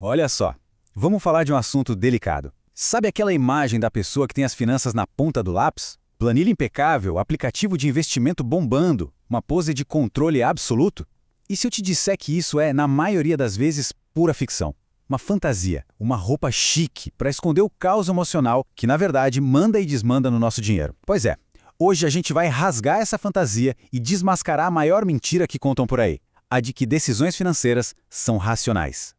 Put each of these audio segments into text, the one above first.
Olha só, vamos falar de um assunto delicado. Sabe aquela imagem da pessoa que tem as finanças na ponta do lápis? Planilha impecável, aplicativo de investimento bombando, uma pose de controle absoluto? E se eu te disser que isso é, na maioria das vezes, pura ficção? Uma fantasia, uma roupa chique para esconder o caos emocional que, na verdade, manda e desmanda no nosso dinheiro. Pois é, hoje a gente vai rasgar essa fantasia e desmascarar a maior mentira que contam por aí, a de que decisões financeiras são racionais.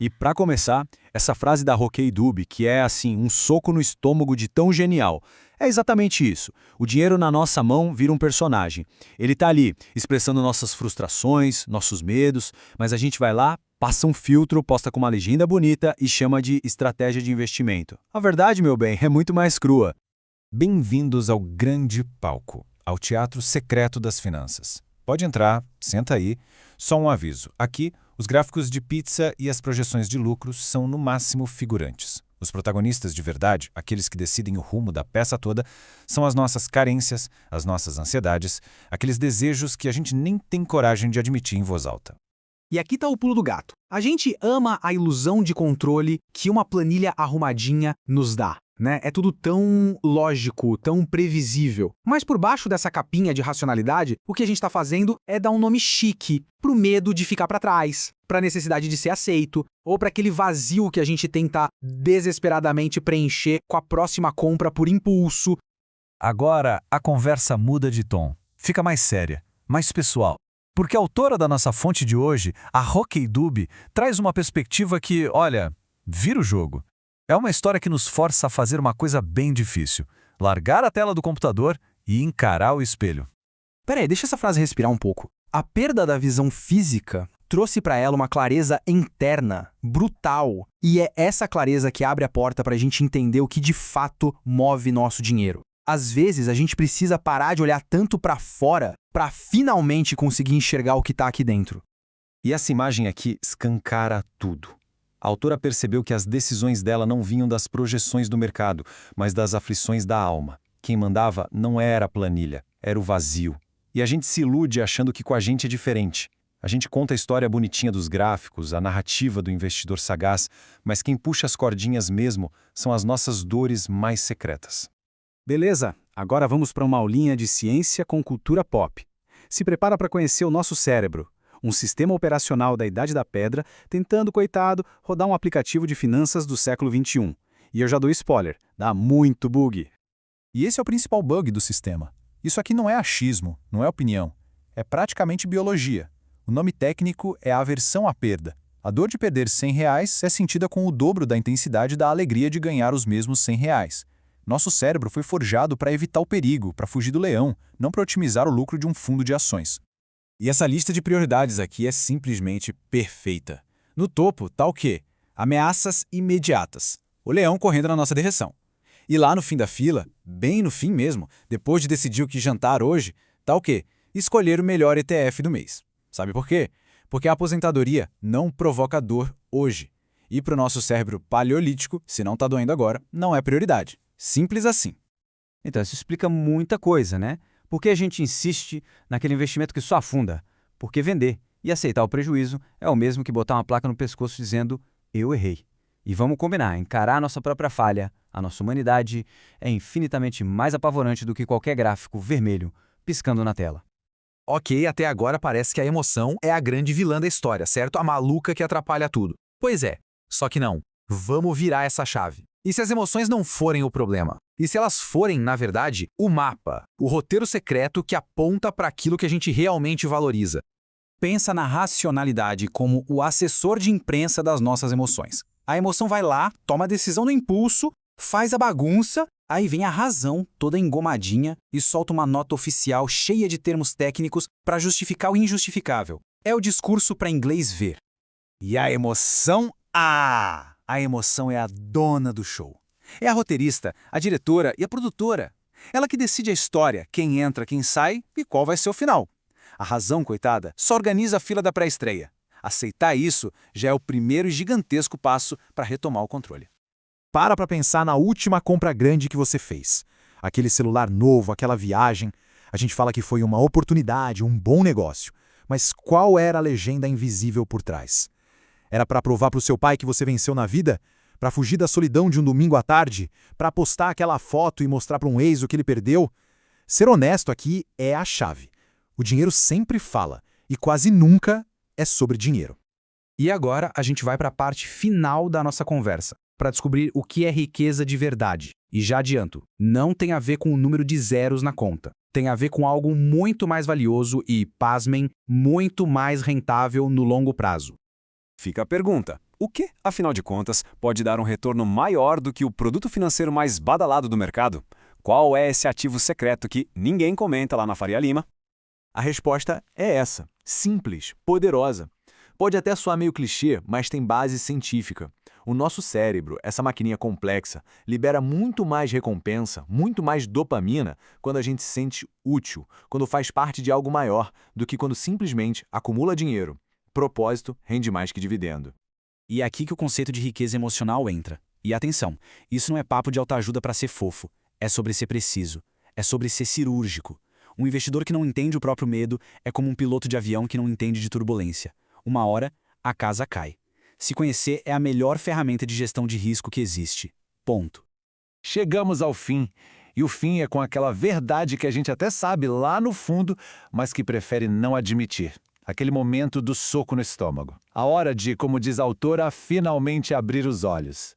E para começar, essa frase da Roquei Dube, que é assim, um soco no estômago de tão genial, é exatamente isso. O dinheiro na nossa mão vira um personagem. Ele tá ali, expressando nossas frustrações, nossos medos, mas a gente vai lá, passa um filtro, posta com uma legenda bonita e chama de estratégia de investimento. A verdade, meu bem, é muito mais crua. Bem-vindos ao grande palco, ao teatro secreto das finanças. Pode entrar, senta aí. Só um aviso, aqui os gráficos de pizza e as projeções de lucros são no máximo figurantes. Os protagonistas de verdade, aqueles que decidem o rumo da peça toda, são as nossas carências, as nossas ansiedades, aqueles desejos que a gente nem tem coragem de admitir em voz alta. E aqui tá o pulo do gato. A gente ama a ilusão de controle que uma planilha arrumadinha nos dá, né? É tudo tão lógico, tão previsível. Mas por baixo dessa capinha de racionalidade, o que a gente tá fazendo é dar um nome chique pro medo de ficar pra trás, pra necessidade de ser aceito, ou pra aquele vazio que a gente tenta desesperadamente preencher com a próxima compra por impulso. Agora a conversa muda de tom, fica mais séria, mais pessoal. Porque a autora da nossa fonte de hoje, a Roquei Dube, traz uma perspectiva que, olha, vira o jogo. É uma história que nos força a fazer uma coisa bem difícil: largar a tela do computador e encarar o espelho. Peraí, deixa essa frase respirar um pouco. A perda da visão física trouxe para ela uma clareza interna, brutal. E é essa clareza que abre a porta para a gente entender o que de fato move nosso dinheiro. Às vezes, a gente precisa parar de olhar tanto para fora para finalmente conseguir enxergar o que está aqui dentro. E essa imagem aqui escancara tudo. A autora percebeu que as decisões dela não vinham das projeções do mercado, mas das aflições da alma. Quem mandava não era a planilha, era o vazio. E a gente se ilude achando que com a gente é diferente. A gente conta a história bonitinha dos gráficos, a narrativa do investidor sagaz, mas quem puxa as cordinhas mesmo são as nossas dores mais secretas. Beleza, agora vamos para uma aulinha de ciência com cultura pop. Se prepara para conhecer o nosso cérebro, um sistema operacional da Idade da Pedra tentando, coitado, rodar um aplicativo de finanças do século XXI. E eu já dou spoiler, dá muito bug. E esse é o principal bug do sistema. Isso aqui não é achismo, não é opinião. É praticamente biologia. O nome técnico é aversão à perda. A dor de perder R$ 100 é sentida com o dobro da intensidade da alegria de ganhar os mesmos R$ 100. Nosso cérebro foi forjado para evitar o perigo, para fugir do leão, não para otimizar o lucro de um fundo de ações. E essa lista de prioridades aqui é simplesmente perfeita. No topo tá o quê? Ameaças imediatas. O leão correndo na nossa direção. E lá no fim da fila, bem no fim mesmo, depois de decidir o que jantar hoje, tá o quê? Escolher o melhor ETF do mês. Sabe por quê? Porque a aposentadoria não provoca dor hoje. E para o nosso cérebro paleolítico, se não tá doendo agora, não é prioridade. Simples assim. Então, isso explica muita coisa, né? Por que a gente insiste naquele investimento que só afunda? Porque vender e aceitar o prejuízo é o mesmo que botar uma placa no pescoço dizendo eu errei. E vamos combinar, encarar a nossa própria falha, a nossa humanidade, é infinitamente mais apavorante do que qualquer gráfico vermelho piscando na tela. Ok, até agora parece que a emoção é a grande vilã da história, certo? A maluca que atrapalha tudo. Pois é, só que não. Vamos virar essa chave. E se as emoções não forem o problema? E se elas forem, na verdade, o mapa, o roteiro secreto que aponta para aquilo que a gente realmente valoriza? Pensa na racionalidade como o assessor de imprensa das nossas emoções. A emoção vai lá, toma a decisão no impulso, faz a bagunça, aí vem a razão, toda engomadinha, e solta uma nota oficial cheia de termos técnicos para justificar o injustificável. É o discurso para inglês ver. E a emoção, a emoção é a dona do show. É a roteirista, a diretora e a produtora. Ela que decide a história, quem entra, quem sai e qual vai ser o final. A razão, coitada, só organiza a fila da pré-estreia. Aceitar isso já é o primeiro e gigantesco passo para retomar o controle. Para pensar na última compra grande que você fez. Aquele celular novo, aquela viagem. A gente fala que foi uma oportunidade, um bom negócio. Mas qual era a legenda invisível por trás? Era para provar para o seu pai que você venceu na vida? Para fugir da solidão de um domingo à tarde? Para postar aquela foto e mostrar para um ex o que ele perdeu? Ser honesto aqui é a chave. O dinheiro sempre fala, e quase nunca é sobre dinheiro. E agora a gente vai para a parte final da nossa conversa, para descobrir o que é riqueza de verdade. E já adianto, não tem a ver com o número de zeros na conta. Tem a ver com algo muito mais valioso e, pasmem, muito mais rentável no longo prazo. Fica a pergunta: o que, afinal de contas, pode dar um retorno maior do que o produto financeiro mais badalado do mercado? Qual é esse ativo secreto que ninguém comenta lá na Faria Lima? A resposta é essa: simples, poderosa. Pode até soar meio clichê, mas tem base científica. O nosso cérebro, essa maquininha complexa, libera muito mais recompensa, muito mais dopamina quando a gente se sente útil, quando faz parte de algo maior, do que quando simplesmente acumula dinheiro. Propósito rende mais que dividendo. E é aqui que o conceito de riqueza emocional entra. E atenção, isso não é papo de autoajuda para ser fofo. É sobre ser preciso. É sobre ser cirúrgico. Um investidor que não entende o próprio medo é como um piloto de avião que não entende de turbulência. Uma hora, a casa cai. Se conhecer é a melhor ferramenta de gestão de risco que existe. Ponto. Chegamos ao fim. E o fim é com aquela verdade que a gente até sabe lá no fundo, mas que prefere não admitir. Aquele momento do soco no estômago. A hora de, como diz a autora, finalmente abrir os olhos.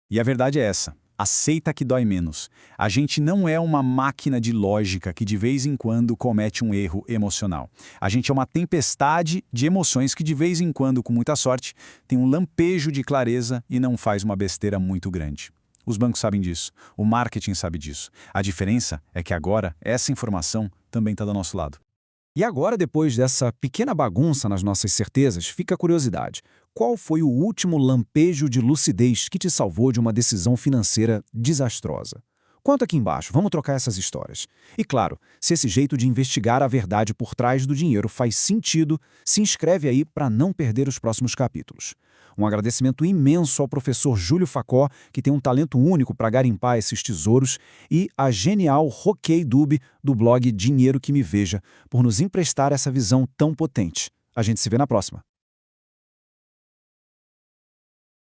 E a verdade é essa. Aceita que dói menos. A gente não é uma máquina de lógica que de vez em quando comete um erro emocional. A gente é uma tempestade de emoções que de vez em quando, com muita sorte, tem um lampejo de clareza e não faz uma besteira muito grande. Os bancos sabem disso, o marketing sabe disso. A diferença é que agora essa informação também está do nosso lado. E agora, depois dessa pequena bagunça nas nossas certezas, fica a curiosidade. Qual foi o último lampejo de lucidez que te salvou de uma decisão financeira desastrosa? Conta aqui embaixo, vamos trocar essas histórias. E claro, se esse jeito de investigar a verdade por trás do dinheiro faz sentido, se inscreve aí para não perder os próximos capítulos. Um agradecimento imenso ao professor Júlio Facó, que tem um talento único para garimpar esses tesouros, e a genial Roquei Dube, do blog Dinheiro que Me Veja, por nos emprestar essa visão tão potente. A gente se vê na próxima.